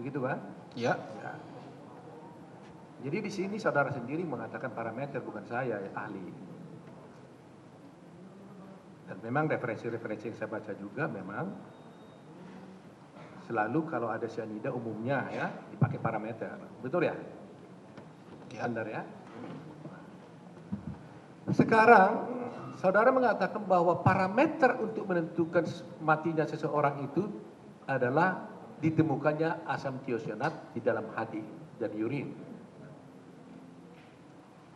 Begitu kan? Ya. Ya. Jadi di sini saudara sendiri mengatakan parameter, bukan saya ahli. Dan memang referensi-referensi yang saya baca juga memang selalu kalau ada cyanida umumnya ya dipakai parameter. Betul ya? Ya. Benar ya? Sekarang saudara mengatakan bahwa parameter untuk menentukan matinya seseorang itu adalah ditemukannya asam tiosyanat di dalam hati dan urin.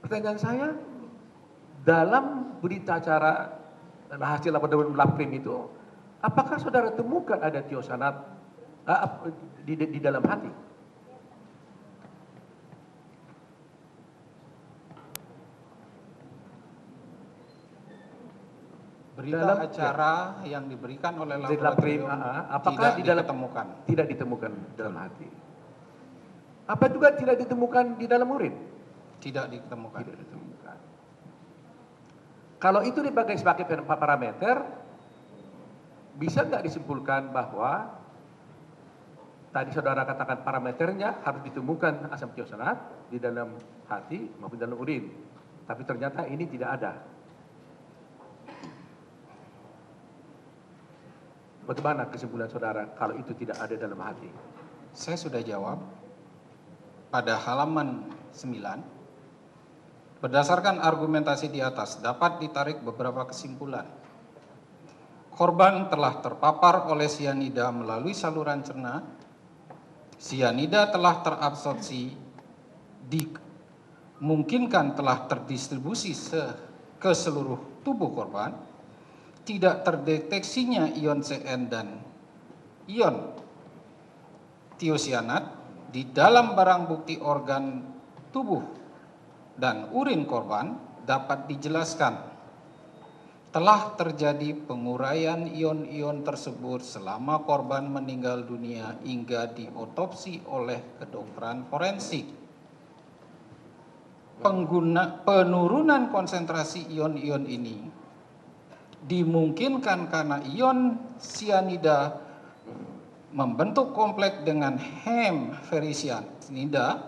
Pertanyaan saya, dalam berita acara hasil laboratorium labkrim itu, apakah saudara temukan ada tiosyanat di dalam hati? Berita Dalam, acara yang diberikan oleh labkrim, laboratorium apakah tidak di dalam, ditemukan. tidak ditemukan dalam hati? Apa juga tidak ditemukan di dalam urin? Tidak ditemukan. Tidak ditemukan. Kalau itu dipakai sebagai parameter, bisa nggak disimpulkan bahwa tadi saudara katakan parameternya harus ditemukan asam tiosyanat di dalam hati maupun dalam urin, tapi ternyata ini tidak ada. Bagaimana kesimpulan saudara kalau itu tidak ada dalam hati? Saya sudah jawab pada halaman 9. Berdasarkan argumentasi di atas dapat ditarik beberapa kesimpulan. Korban telah terpapar oleh sianida melalui saluran cerna. Sianida telah terabsorpsi, dimungkinkan telah terdistribusi ke seluruh tubuh korban. Tidak terdeteksinya ion CN dan ion tiosyanat di dalam barang bukti organ tubuh dan urin korban dapat dijelaskan telah terjadi penguraian ion-ion tersebut selama korban meninggal dunia hingga diotopsi oleh kedokteran forensik. Penurunan konsentrasi ion-ion ini dimungkinkan karena ion sianida membentuk kompleks dengan hemferisianida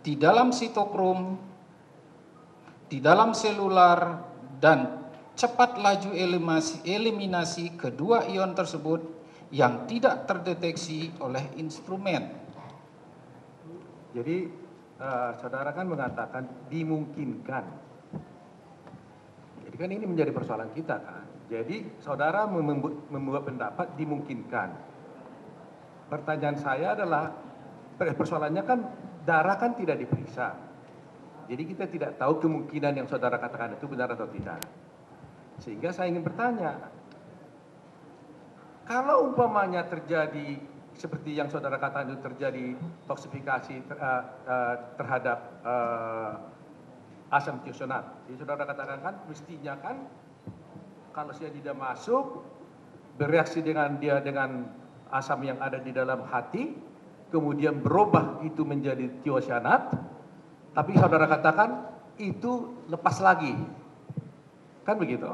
di dalam sitokrom, di dalam selular, dan cepat laju eliminasi kedua ion tersebut yang tidak terdeteksi oleh instrumen. Jadi saudara kan mengatakan dimungkinkan. Jadi kan ini menjadi persoalan kita kan. Jadi saudara membuat pendapat dimungkinkan. Pertanyaan saya adalah, persoalannya kan darah kan tidak diperiksa. Jadi kita tidak tahu kemungkinan yang saudara katakan itu benar atau tidak. Sehingga saya ingin bertanya, kalau umpamanya terjadi seperti yang saudara katakan itu terjadi toksifikasi terhadap asam tiosyanat. Jadi saudara katakan kan mestinya kan kalau cyanida masuk bereaksi dengan asam yang ada di dalam hati, kemudian berubah itu menjadi tiosyanat, tapi saudara katakan itu lepas lagi. Kan begitu.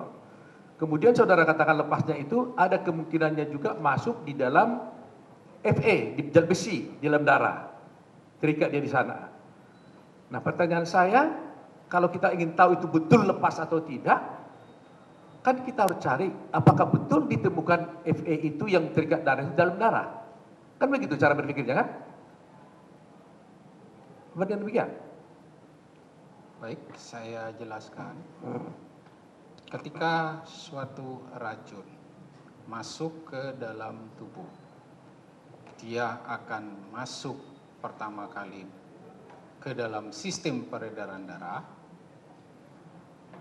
Kemudian saudara katakan lepasnya itu ada kemungkinannya juga masuk di dalam Fe, di zat besi, di dalam darah. Terikat dia di sana. Nah pertanyaan saya, kalau kita ingin tahu itu betul lepas atau tidak, kan kita harus cari apakah betul ditemukan Fe itu yang terikat darah di dalam darah. Kan begitu cara berpikirnya kan? Benar demikian? Baik, saya jelaskan. Ketika suatu racun masuk ke dalam tubuh, dia akan masuk pertama kali ke dalam sistem peredaran darah.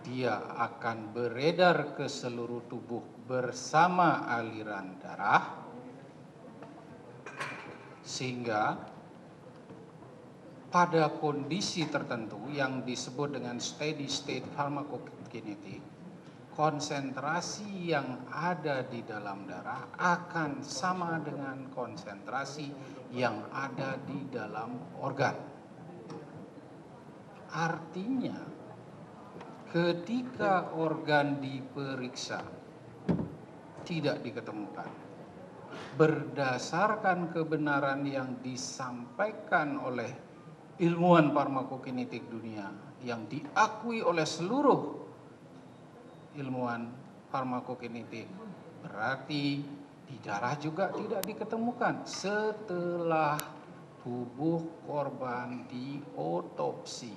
Dia akan beredar ke seluruh tubuh bersama aliran darah, sehingga pada kondisi tertentu yang disebut dengan steady state pharmacokinetic, konsentrasi yang ada di dalam darah akan sama dengan konsentrasi yang ada di dalam organ. Artinya, ketika organ diperiksa tidak diketemukan berdasarkan kebenaran yang disampaikan oleh ilmuwan farmakokinetik dunia yang diakui oleh seluruh ilmuwan farmakokinetik, berarti di darah juga tidak diketemukan setelah tubuh korban diotopsi,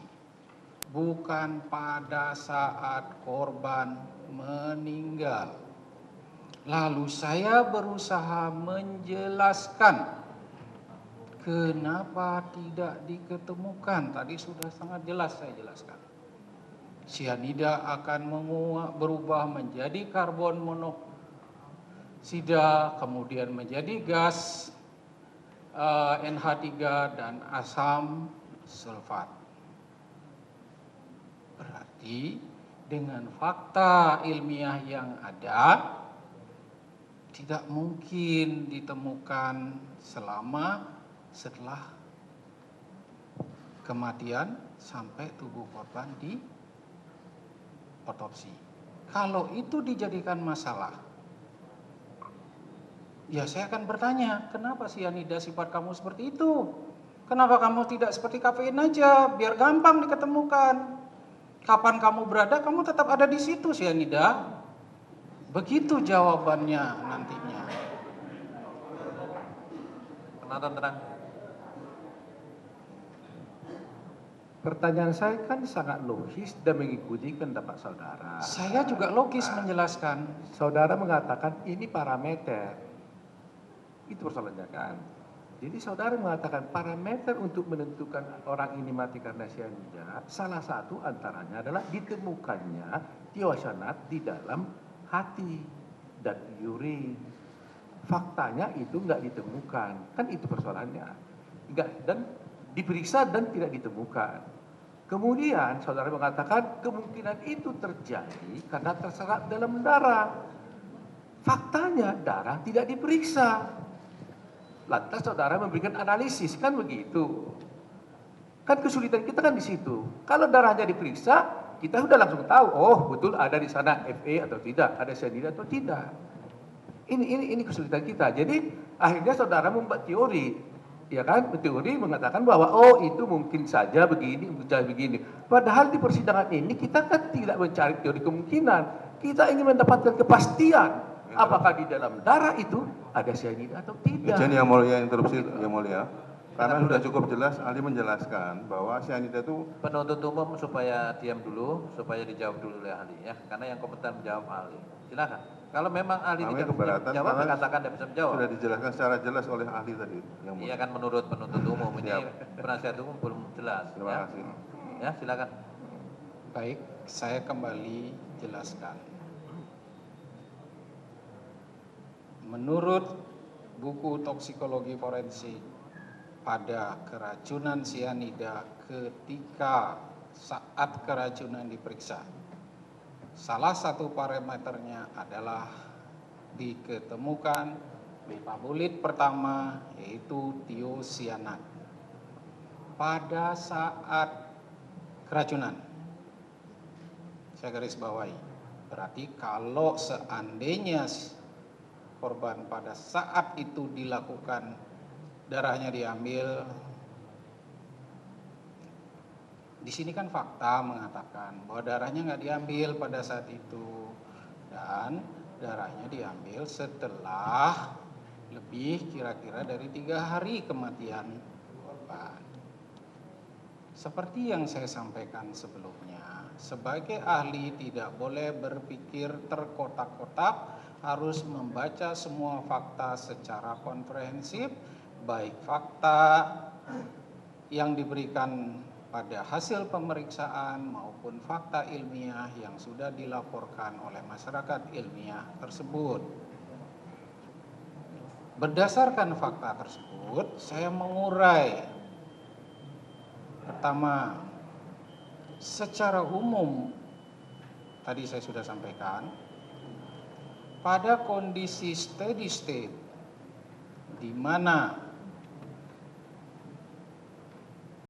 bukan pada saat korban meninggal. Lalu saya berusaha menjelaskan kenapa tidak diketemukan. Tadi sudah sangat jelas saya jelaskan. Sianida akan berubah menjadi karbon monoksida, kemudian menjadi gas NH3 dan asam sulfat. Berarti dengan fakta ilmiah yang ada, tidak mungkin ditemukan setelah kematian sampai tubuh korban diotopsi. Kalau itu dijadikan masalah, ya saya akan bertanya, kenapa sianida sifat kamu seperti itu? Kenapa kamu tidak seperti kafein aja, biar gampang diketemukan. Kapan kamu berada, kamu tetap ada di situ sianida. Begitu jawabannya nantinya. Penonton tenang. Pertanyaan saya kan sangat logis dan mengikuti pendapat saudara. Saya juga logis menjelaskan. Saudara mengatakan ini parameter. Itu persoalannya kan. Jadi saudara mengatakan parameter untuk menentukan orang ini mati karena cyanida, salah satu antaranya adalah ditemukannya tiosyanat di dalam hati dan urin. Faktanya itu nggak ditemukan, kan itu persoalannya. Nggak, dan diperiksa dan tidak ditemukan. Kemudian saudara mengatakan kemungkinan itu terjadi karena terserap dalam darah. Faktanya darah tidak diperiksa. Lantas saudara memberikan analisis, kan begitu. Kan kesulitan kita kan di situ. Kalau darahnya diperiksa, kita sudah langsung tahu, oh betul ada di sana Fe atau tidak, ada cyanida atau tidak. Ini kesulitan kita. Jadi akhirnya saudara membuat teori, ya kan? Teori mengatakan bahwa oh itu mungkin saja begini, begini. Padahal di persidangan ini kita kan tidak mencari teori kemungkinan. Kita ingin mendapatkan kepastian apakah di dalam darah itu ada cyanida atau tidak. Izin yang mulia, interupsi yang mulia. Karena sudah cukup jelas ahli menjelaskan bahwa cyanida itu Penuntut umum supaya diam dulu, supaya dijawab dulu oleh ahli ya. Karena yang kompeten menjawab ahli. Silakan. Kalau memang ahli kami tidak bisa keberatan menjawab, karena katakan tidak bisa menjawab. sudah dijelaskan secara jelas oleh ahli tadi. Yang Iya mulia. kan menurut penuntut umum ini Siap. penasihat umum belum jelas. Terima ya. kasih. Ya silakan. Baik, saya kembali jelaskan. Menurut buku toksikologi forensik, pada keracunan sianida ketika saat keracunan diperiksa, salah satu parameternya adalah diketemukan metabolit pertama yaitu tiosianat pada saat keracunan. Saya garis bawahi, berarti kalau seandainya korban pada saat itu dilakukan, darahnya diambil, di sini kan fakta mengatakan bahwa darahnya nggak diambil pada saat itu dan darahnya diambil setelah lebih kira-kira dari 3 hari kematian korban. Seperti yang saya sampaikan sebelumnya, sebagai ahli tidak boleh berpikir terkotak-kotak, harus membaca semua fakta secara komprehensif, baik fakta yang diberikan pada hasil pemeriksaan maupun fakta ilmiah yang sudah dilaporkan oleh masyarakat ilmiah tersebut. Berdasarkan fakta tersebut, saya mengurai. Pertama, secara umum, tadi saya sudah sampaikan, pada kondisi steady state, di mana